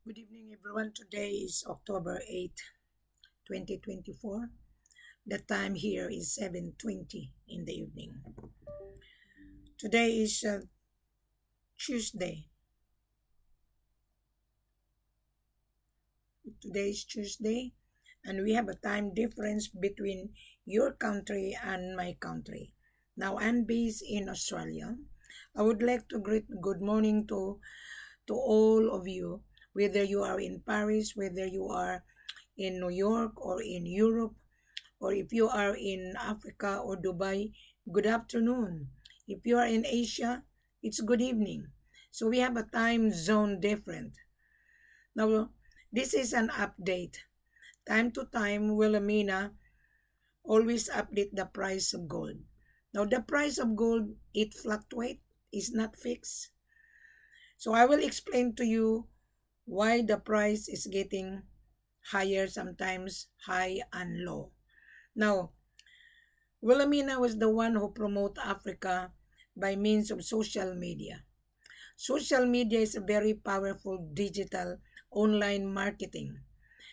Good evening, everyone. Today is October 8th, 2024. The time here is 7:20 in the evening. Today is Tuesday. Today is Tuesday, and we have a time difference between your country and my country. Now, I'm based in Australia. I would like to greet good morning to all of you, whether you are in Paris, whether you are in New York or in Europe, or if you are in Africa or Dubai, good afternoon. If you are in Asia, it's good evening. So we have a time zone different. Now, this is an update. Time to time, Wilhelmina always update the price of gold. Now, the price of gold, it fluctuates, is not fixed. So I will explain to you why the price is getting higher, sometimes high and low. Now, Wilhelmina was the one who promoted Africa by means of social media. Social media is a very powerful digital online marketing.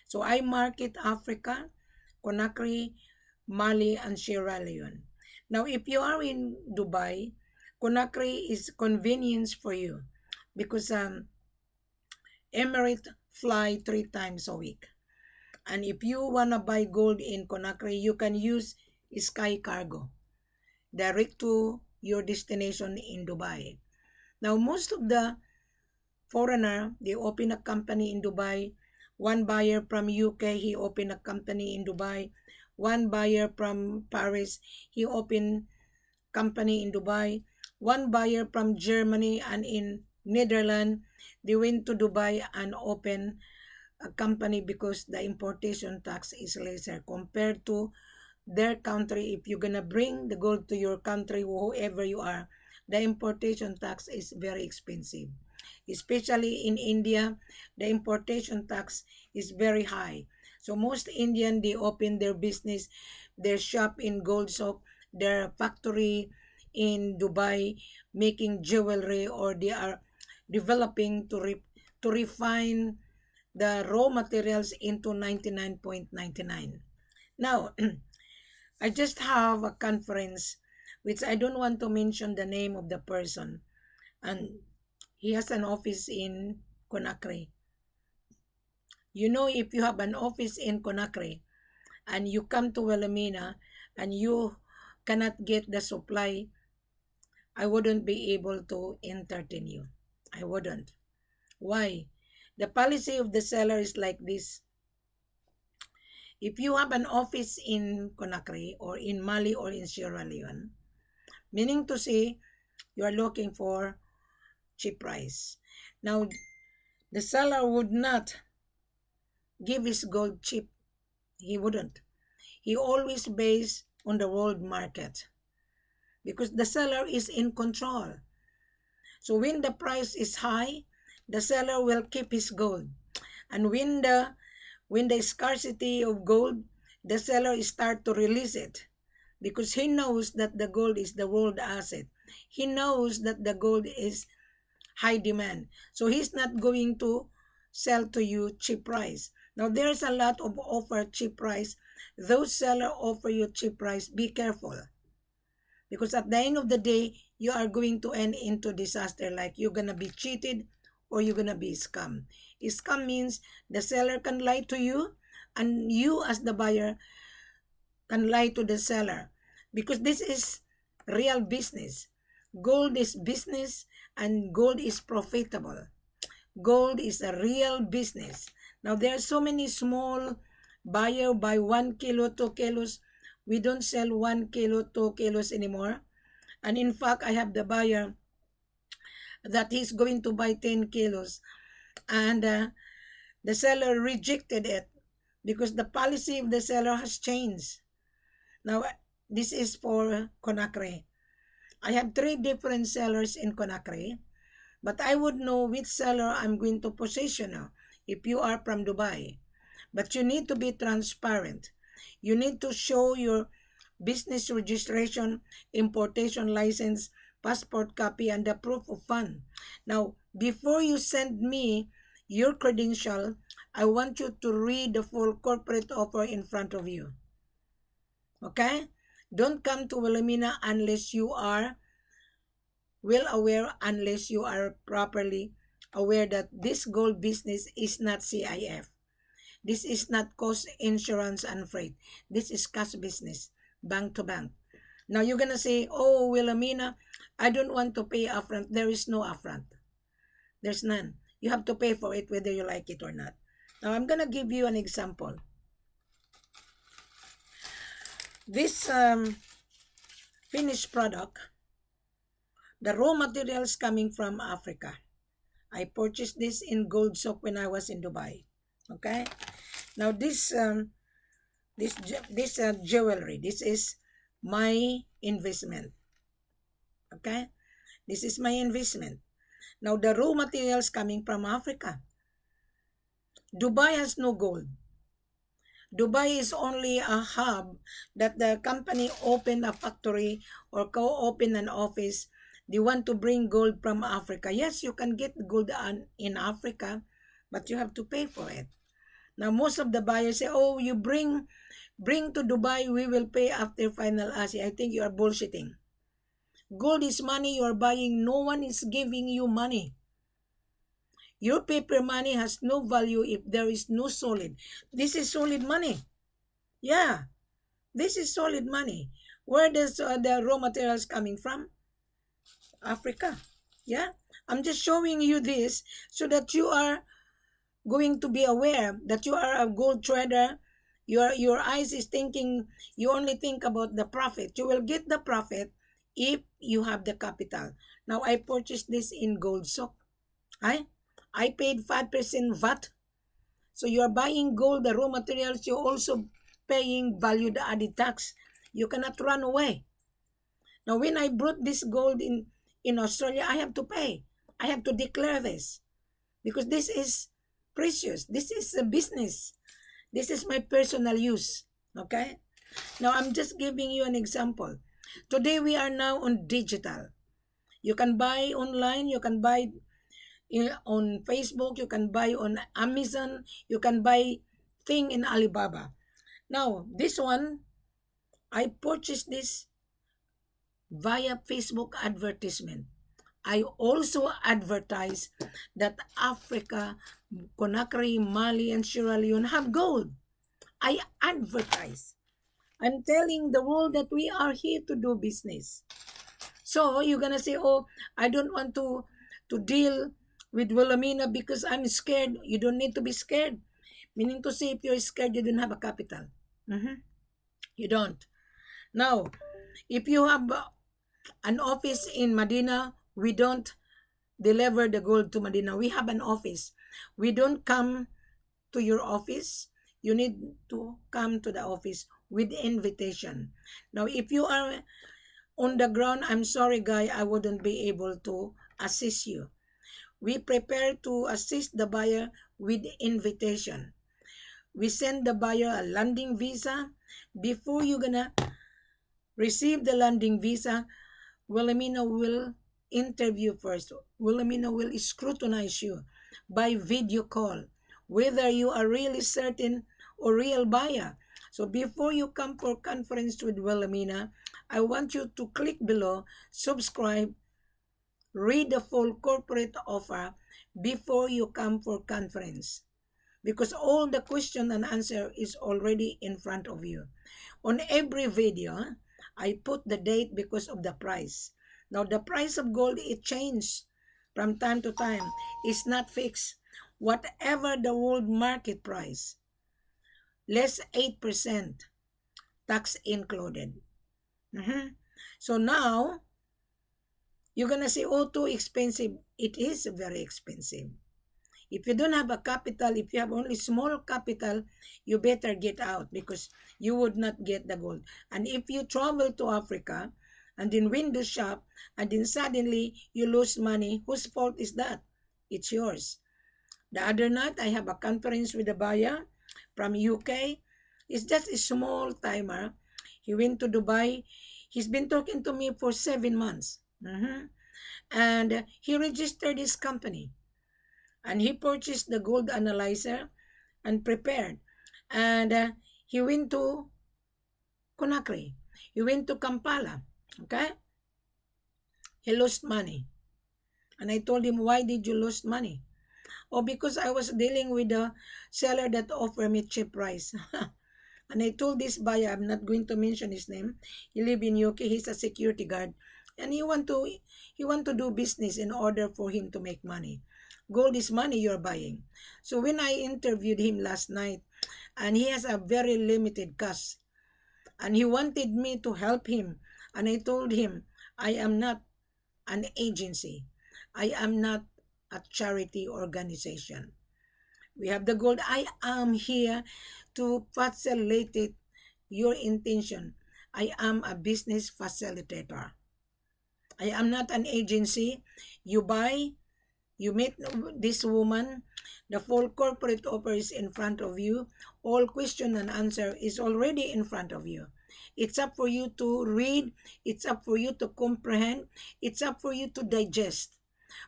So I market Africa, Conakry, Mali, and Sierra Leone. Now, if you are in Dubai, Conakry is convenience for you because Emirates fly 3 times a week. And if you want to buy gold in Conakry, you can use Sky Cargo direct to your destination in Dubai. Now, most of the foreigner, they open a company in Dubai. One buyer from UK, he opened a company in Dubai. One buyer from Paris, he opened company in Dubai. One buyer from Germany and in Netherlands, they went to Dubai and opened a company because the importation tax is lesser compared to their country. If you're gonna bring the gold to your country, whoever you are, the importation tax is very expensive. Especially in India, the importation tax is very high. So most Indian, they open their business, their shop in gold soap, their factory in Dubai making jewelry, or they are developing to refine the raw materials into 99.99. Now, I just have a conference which I don't want to mention the name of the person, and he has an office in Conakry. You know, if you have an office in Conakry and you come to Wilhelmina and you cannot get the supply, I wouldn't be able to entertain you. I wouldn't. Why? The policy of the seller is like this. If you have an office in Conakry or in Mali or in Sierra Leone, meaning to say you are looking for cheap price. Now, the seller would not give his gold cheap. He wouldn't. He always based on the world market because the seller is in control. So when the price is high, the seller will keep his gold. And when the scarcity of gold, the seller start to release it because he knows that the gold is the world asset. He knows that the gold is high demand. So he's not going to sell to you cheap price. Now there's a lot of offer cheap price. Those seller offer you cheap price. Be careful. Because at the end of the day, you are going to end into disaster. Like you're gonna be cheated or you're gonna be scammed. Scam means the seller can lie to you and you as the buyer can lie to the seller. Because this is real business. Gold is business and gold is profitable. Gold is a real business. Now there are so many small buyer buy 1 kilo, 2 kilos. We don't sell 1 kilo, 2 kilos anymore. And in fact, I have the buyer that he's going to buy 10 kilos. And the seller rejected it because the policy of the seller has changed. Now, this is for Conakry. I have 3 different sellers in Conakry, but I would know which seller I'm going to position now if you are from Dubai. But you need to be transparent. You need to show your business registration, importation license, passport copy, and the proof of fund. Now, before you send me your credential, I want you to read the full corporate offer in front of you. Okay? Don't come to Wilhelmina unless you are well aware, unless you are properly aware that this gold business is not CIF. This is not cost, insurance, and freight. This is cash business, bank to bank. Now you're gonna say, "Oh, Wilhelmina, I don't want to pay upfront." There is no upfront. There's none. You have to pay for it whether you like it or not. Now I'm gonna give you an example. This finished product, the raw materials coming from Africa. I purchased this in Gold Sock when I was in Dubai. Okay. Now this jewelry. This is my investment. Okay. This is my investment. Now the raw materials coming from Africa. Dubai has no gold. Dubai is only a hub that the company opened a factory or co-open an office. They want to bring gold from Africa. Yes, you can get gold in Africa, but you have to pay for it. Now, most of the buyers say, "Oh, you bring to Dubai, we will pay after final assay." I think you are bullshitting. Gold is money you are buying. No one is giving you money. Your paper money has no value if there is no solid. This is solid money. Yeah, this is solid money. Where does the raw materials coming from? Africa. Yeah, I'm just showing you this so that you are going to be aware that you are a gold trader. Your eyes is thinking, you only think about the profit. You will get the profit if you have the capital. Now I purchased this in Gold Sock. I paid 5% VAT. So you are buying gold, the raw materials, you're also paying value added tax. You cannot run away. Now when I brought this gold in Australia, I have to pay. I have to declare this because this is precious. This is a business. This is my personal use. Okay? Now I'm just giving you an example. Today we are now on digital. You can buy online, you can buy on Facebook, you can buy on Amazon, you can buy thing in Alibaba. Now, this one, I purchased this via Facebook advertisement. I also advertise that Africa, Conakry, Mali, and Sierra Leone have gold. I advertise. I'm telling the world that we are here to do business. So you're gonna say, "Oh, I don't want to deal with Wilhelmina because I'm scared." You don't need to be scared. Meaning to say, if you're scared, you don't have a capital. You don't. Now, if you have an office in Medina, we don't deliver the gold to Medina. We have an office. We don't come to your office. You need to come to the office with invitation. Now, if you are on the ground, I'm sorry, guy, I wouldn't be able to assist you. We prepare to assist the buyer with invitation. We send the buyer a landing visa. Before you're gonna receive the landing visa, Wilhelmina will interview first. Wilhelmina will scrutinize you by video call, whether you are really certain or real buyer. So before you come for conference with Wilhelmina, I want you to click below, subscribe, read the full corporate offer before you come for conference. Because all the question and answer is already in front of you. On every video, I put the date because of the price. Now, the price of gold, it changes from time to time. It's not fixed. Whatever the world market price, less 8%, tax included. So now, you're gonna say, "Oh, too expensive." It is very expensive. If you don't have a capital, if you have only small capital, you better get out because you would not get the gold. And if you travel to Africa and then window shop and then suddenly you lose money, whose fault is that? It's yours. The other night, I have a conference with a buyer from UK. It's just a small timer. He went to Dubai. He's been talking to me for 7 months. And he registered his company. And he purchased the gold analyzer and prepared. And he went to Conakry. He went to Kampala. Okay? He lost money. And I told him, why did you lose money? Oh, because I was dealing with a seller that offered me cheap price. And I told this buyer, I'm not going to mention his name. He live in UK. He's a security guard, and he want to do business in order for him to make money. Gold is money you're buying. So when I interviewed him last night, and he has a very limited cash, and he wanted me to help him, and I told him, I am not an agency. I am not a charity organization. We have the gold. I am here to facilitate your intention. I am a business facilitator. I am not an agency. You buy, you meet this woman, the full corporate offer is in front of you. All question and answer is already in front of you. It's up for you to read. It's up for you to comprehend. It's up for you to digest.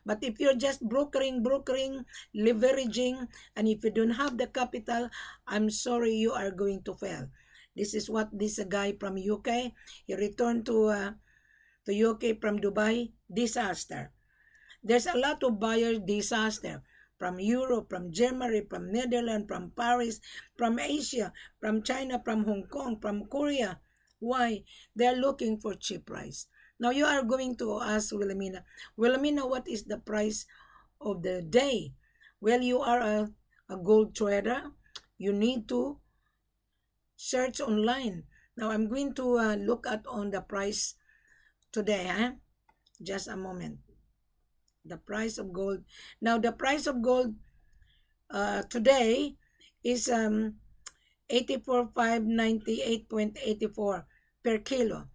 But if you're just brokering, leveraging, and if you don't have the capital, I'm sorry, you are going to fail. This is what this guy from UK, he returned to UK from Dubai, disaster. There's a lot of buyers, disaster. From Europe, from Germany, from Netherlands, from Paris, from Asia, from China, from Hong Kong, from Korea. Why? They're looking for cheap price. Now you are going to ask Wilhelmina, what is the price of the day? Well, you are a gold trader. You need to search online. Now I'm going to look at on the price today. Just a moment. The price of gold. Now the price of gold today is 84,598.84 per kilo.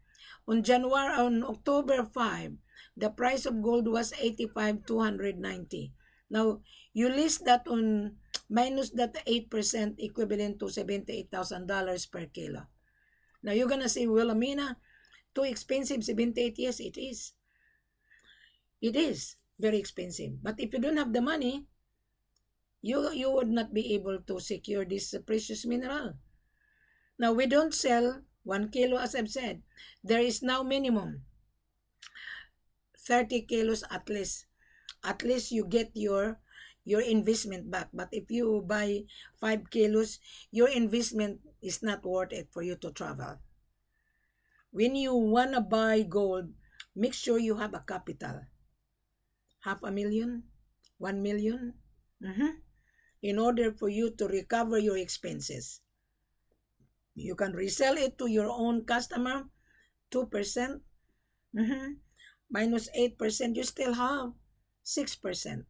On October 5, the price of gold was 85,290. Now, you list that on minus that 8% equivalent to $78,000 per kilo. Now, you're gonna say, well, Amina, too expensive, 78. Yes, it is. It is very expensive. But if you don't have the money, you would not be able to secure this precious mineral. Now, we don't sell 1 kilo, as I've said. There is now minimum 30 kilos at least. At least you get your investment back. But if you buy 5 kilos, your investment is not worth it for you to travel. When you want to buy gold, make sure you have a capital. $500,000, 1 million, in order for you to recover your expenses. You can resell it to your own customer, 2%, minus 8%, you still have 6%.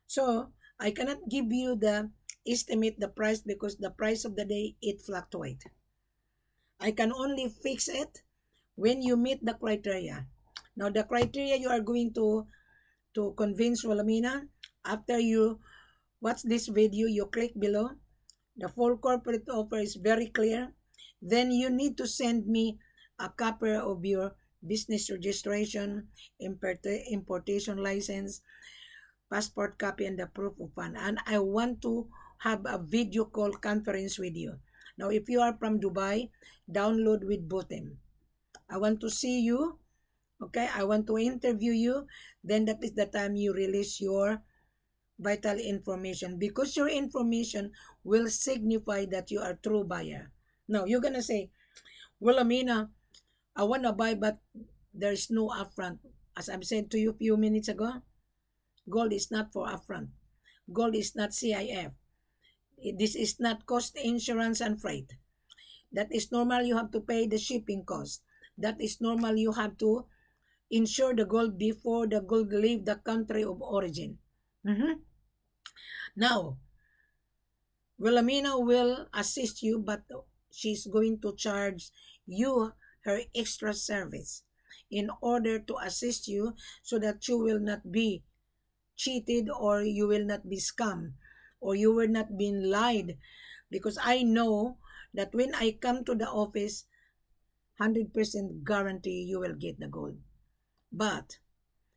So, I cannot give you the estimate the price because the price of the day, it fluctuates. I can only fix it when you meet the criteria. Now, the criteria you are going to convince Wilhelmina, after you watch this video, you click below. The full corporate offer is very clear. Then you need to send me a copy of your business registration, importation license, passport copy, and the proof of fund. And I want to have a video call conference with you. Now, if you are from Dubai, download with Botem. I want to see you. Okay, I want to interview you. Then that is the time you release your vital information, because your information will signify that you are a true buyer. Now, you're going to say, well, Amina, I want to buy, but there's no upfront. As I've said to you a few minutes ago, gold is not for upfront. Gold is not CIF. This is not cost, insurance, and freight. That is normal. You have to pay the shipping cost. That is normal. You have to insure the gold before the gold leave the country of origin. Now, Wilhelmina will assist you, but she's going to charge you her extra service in order to assist you so that you will not be cheated, or you will not be scammed, or you will not be lied. Because I know that when I come to the office, 100% guarantee you will get the gold. But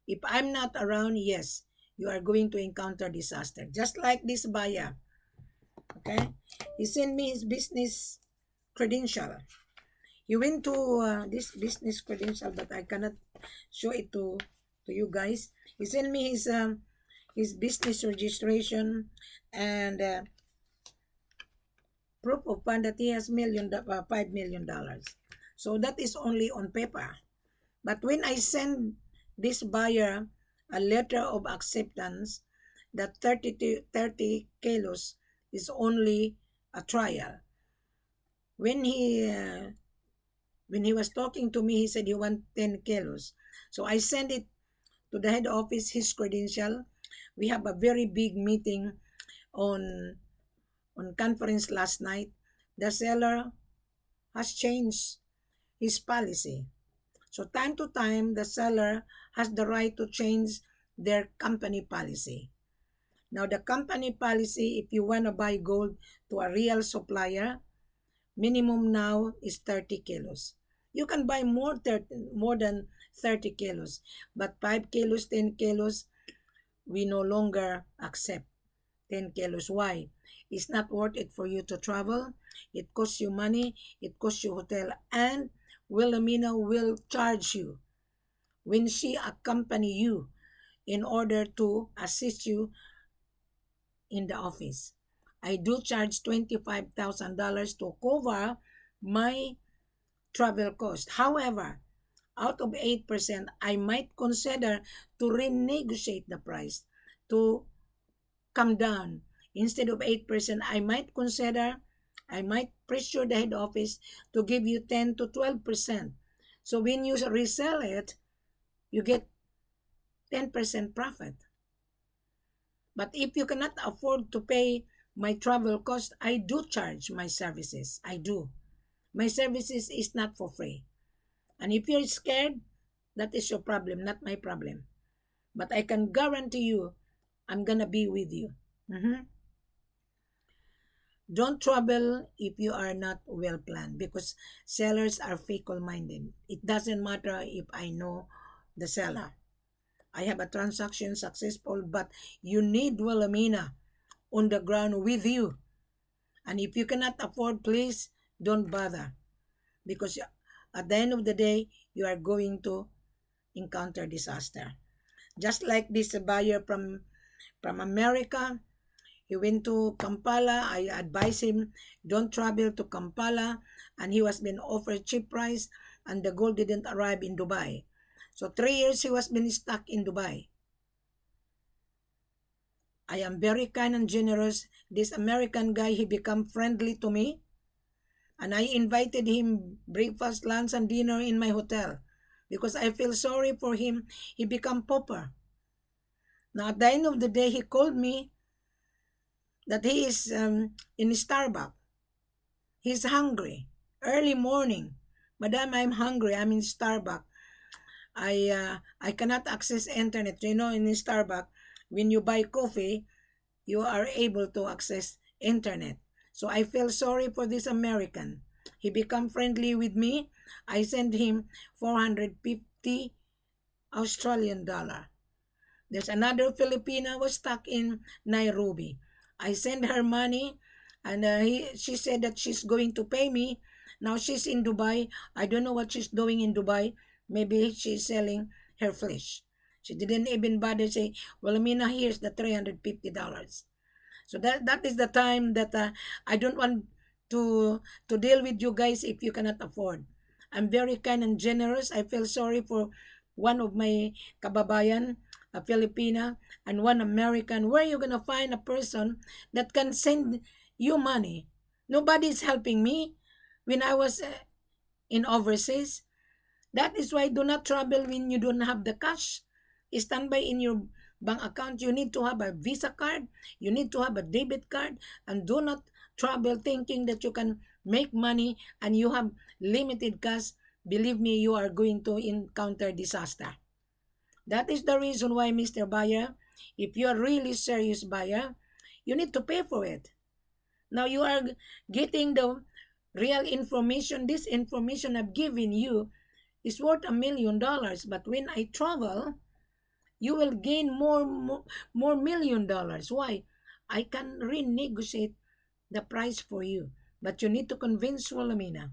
if I'm not around, yes, you are going to encounter disaster. Just like this buyer, okay? He sent me his business credential. He went to this business credential, but I cannot show it to you guys. He sent me his business registration and proof of fund that he has $5 million. So that is only on paper. But when I send this buyer a letter of acceptance that 30 kilos is only a trial. When he was talking to me, he said he want 10 kilos. So I send it to the head office, his credential. We have a very big meeting on conference last night. The seller has changed his policy. So time to time, the seller has the right to change their company policy. Now, the company policy, if you want to buy gold to a real supplier, minimum now is 30 kilos. You can buy more than 30 kilos, but 5 kilos, 10 kilos, we no longer accept 10 kilos. Why? It's not worth it for you to travel. It costs you money. It costs you hotel. And Wilhelmina will charge you when she accompany you in order to assist you in the office. I do charge $25,000 to cover my travel cost. However, out of 8%, I might consider to renegotiate the price to come down. Instead of 8%, I might pressure the head office to give you 10 to 12%. So when you resell it, you get 10% profit. But if you cannot afford to pay my travel cost, I do charge my services. I do. My services is not for free. And if you're scared, that is your problem, not my problem. But I can guarantee you, I'm gonna be with you. Don't travel if you are not well planned, because sellers are fickle-minded. It doesn't matter if I know the seller. I have a transaction successful, but you need Wilhelmina on the ground with you. And if you cannot afford, please don't bother, because at the end of the day, you are going to encounter disaster. Just like this buyer from America, he went to Kampala. I advised him, don't travel to Kampala, and he was being offered cheap price, and the gold didn't arrive in Dubai. So 3 years he was been stuck in Dubai. I am very kind and generous. This American guy, he become friendly to me, and I invited him breakfast, lunch, and dinner in my hotel because I feel sorry for him. He become pauper. Now at the end of the day, he called me that he is in Starbucks. He's hungry. Early morning. Madam, I'm hungry. I'm in Starbucks. I cannot access internet. You know, in Starbucks, when you buy coffee, you are able to access internet. So I feel sorry for this American. He become friendly with me. I sent him 450 Australian dollar. There's another Filipina was stuck in Nairobi. I sent her money, and she said that she's going to pay me. Now she's in Dubai. I don't know what she's doing in Dubai. Maybe she's selling her flesh. She didn't even bother say, well, Amina, here's the $350. So that is the time that I don't want to deal with you guys if you cannot afford. I'm very kind and generous. I feel sorry for one of my kababayan, a Filipina, and one American. Where are you going to find a person that can send you money? Nobody's helping me when I was in overseas. That is why do not travel when you don't have the cash. Stand by in your bank account. You need to have a Visa card. You need to have a debit card. And do not travel thinking that you can make money and you have limited cash. Believe me, you are going to encounter disaster. That is the reason why, Mr. Buyer, if you are really serious buyer, you need to pay for it. Now you are getting the real information. This information I've given you is worth $1 million. But when I travel, you will gain more $1 million. Why? I can renegotiate the price for you, but you need to convince Wilhelmina.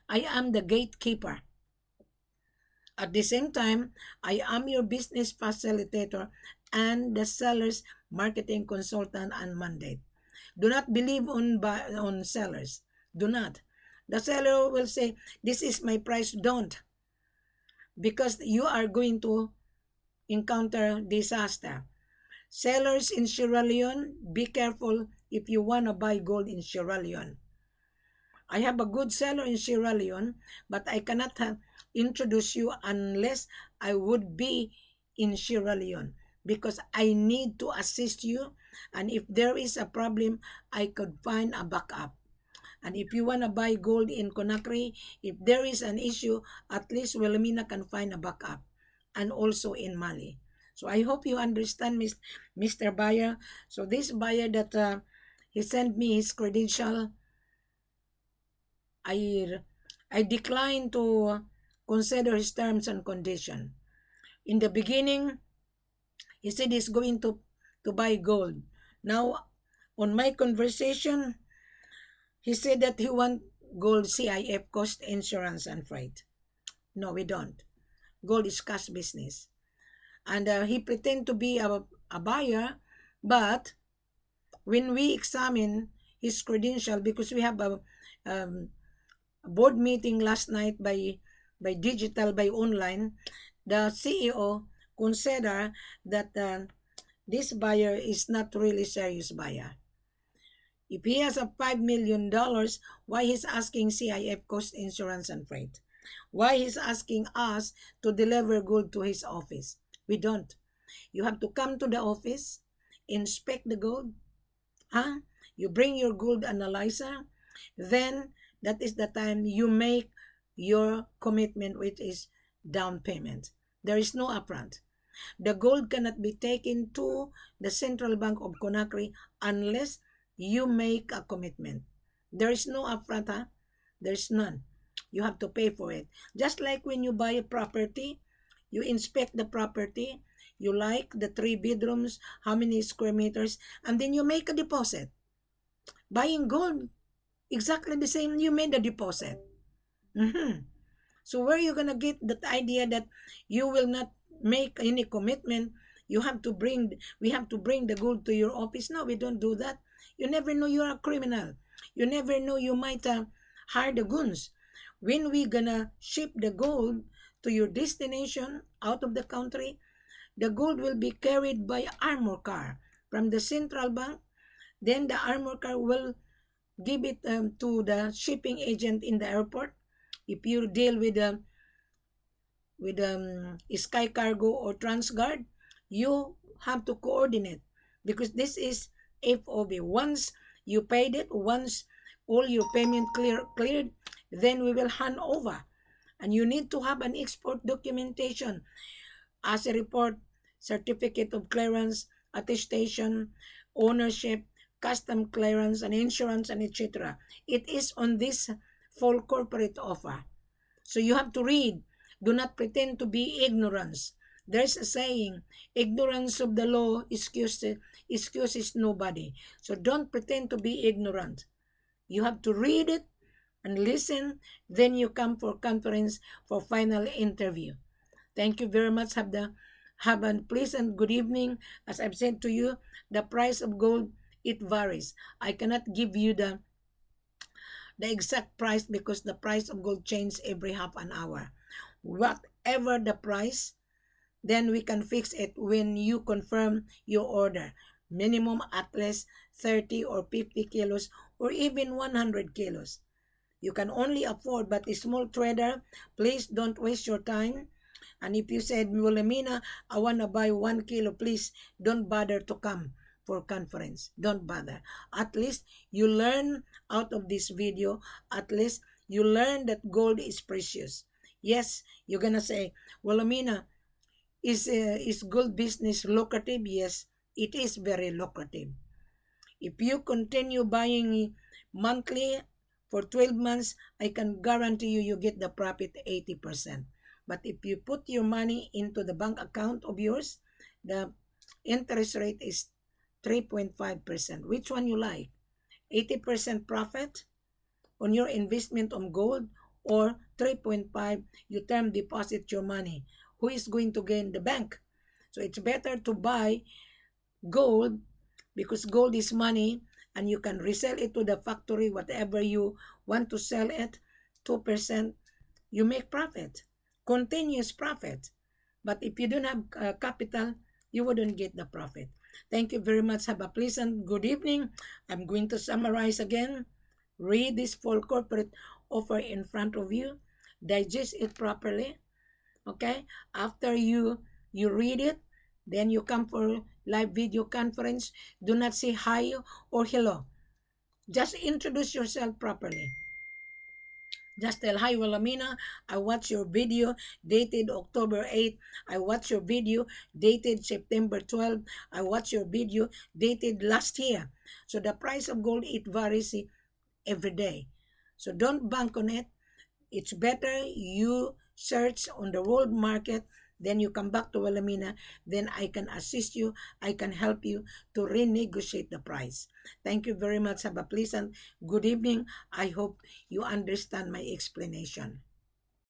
I am the gatekeeper. At the same time, I am your business facilitator and the seller's marketing consultant and mandate. Do not believe on sellers. Do not. The seller will say, "This is my price." Don't, because you are going to encounter disaster. Sellers in Sierra Leone, be careful if you want to buy gold in Sierra Leone. I have a good seller in Sierra Leone, but I cannot introduce you unless I would be in Sierra Leone, because I need to assist you. And if there is a problem, I could find a backup. And if you want to buy gold in Conakry, if there is an issue, at least Wilhelmina can find a backup. And also in Mali. So I hope you understand, Mr. Buyer. So this buyer that he sent me his credential, I declined to consider his terms and condition. In the beginning, he said he's going to buy gold. Now, on my conversation, he said that he want gold CIF, cost, insurance, and freight. No, we don't. Gold is cash business. And he pretend to be a buyer, but when we examine his credential, because we have a board meeting last night by digital, by online, the CEO consider that this buyer is not really serious buyer. If he has a $5 million, why he's asking CIF, cost, insurance, and freight? Why he's asking us to deliver gold to his office? We don't. You have to come to the office, inspect the gold. You bring your gold analyzer. Then that is the time you make your commitment, which is down payment. There is no upfront. The gold cannot be taken to the Central Bank of Conakry unless you make a commitment. There is no upfront. There's none. You have to pay for it. Just like when you buy a property, you inspect the property, you like the 3 bedrooms, how many square meters, and then you make a deposit. Buying gold, exactly the same, you made a deposit. So where are you going to get that idea that you will not make any commitment? We have to bring the gold to your office. No, we don't do that. You never know you're a criminal. You never know you might hire the goons. When we gonna ship the gold to your destination out of the country, the gold will be carried by armor car from the central bank. Then the armor car will give it to the shipping agent in the airport. If you deal with Sky Cargo or Transguard, you have to coordinate, because this is FOB. Once you paid it, once all your payment cleared, then we will hand over. And you need to have an export documentation as a report, certificate of clearance, attestation, ownership, custom clearance, and insurance, and etc. It is on this full corporate offer. So you have to read. Do not pretend to be ignorance. There's a saying, ignorance of the law excuses nobody. So don't pretend to be ignorant. You have to read it and listen. Then you come for conference for final interview. Thank you very much. Have a pleasant good evening. As I've said to you, the price of gold, it varies. I cannot give you the exact price, because the price of gold changes every half an hour. Whatever the price, then we can fix it when you confirm your order. Minimum at least 30 or 50 kilos or even 100 kilos. You can only afford, but a small trader, please don't waste your time. And if you said, Wilhelmina, I want to buy 1 kilo, please don't bother to come for conference. Don't bother. At least you learn out of this video, at least you learn that gold is precious. Yes, you're going to say, Wilhelmina, is gold business lucrative? Yes, it is very lucrative. If you continue buying monthly for 12 months, I can guarantee you get the profit 80%. But if you put your money into the bank account of yours, the interest rate is 3.5%. Which one you like? 80% profit on your investment on gold, or 3.5 you term deposit your money? Who is going to gain? The bank. So it's better to buy gold, because gold is money and you can resell it to the factory, whatever you want to sell it. 2% you make profit, continuous profit. But if you don't have capital, you wouldn't get the profit. Thank you very much. Have a pleasant good evening. I'm going to summarize again. Read this full corporate offer in front of you. Digest it properly. Okay? After you read it, then you come for live video conference. Do not say hi or hello. Just introduce yourself properly. Just tell, hi, Wilhelmina, I watched your video dated October 8th. I watched your video dated September 12th. I watched your video dated last year. So the price of gold, it varies every day. So don't bank on it. It's better you search on the world market, then you come back to Wilhelmina, then I can assist you, I can help you to renegotiate the price. Thank you very much. Have a pleasant good evening. I hope you understand my explanation.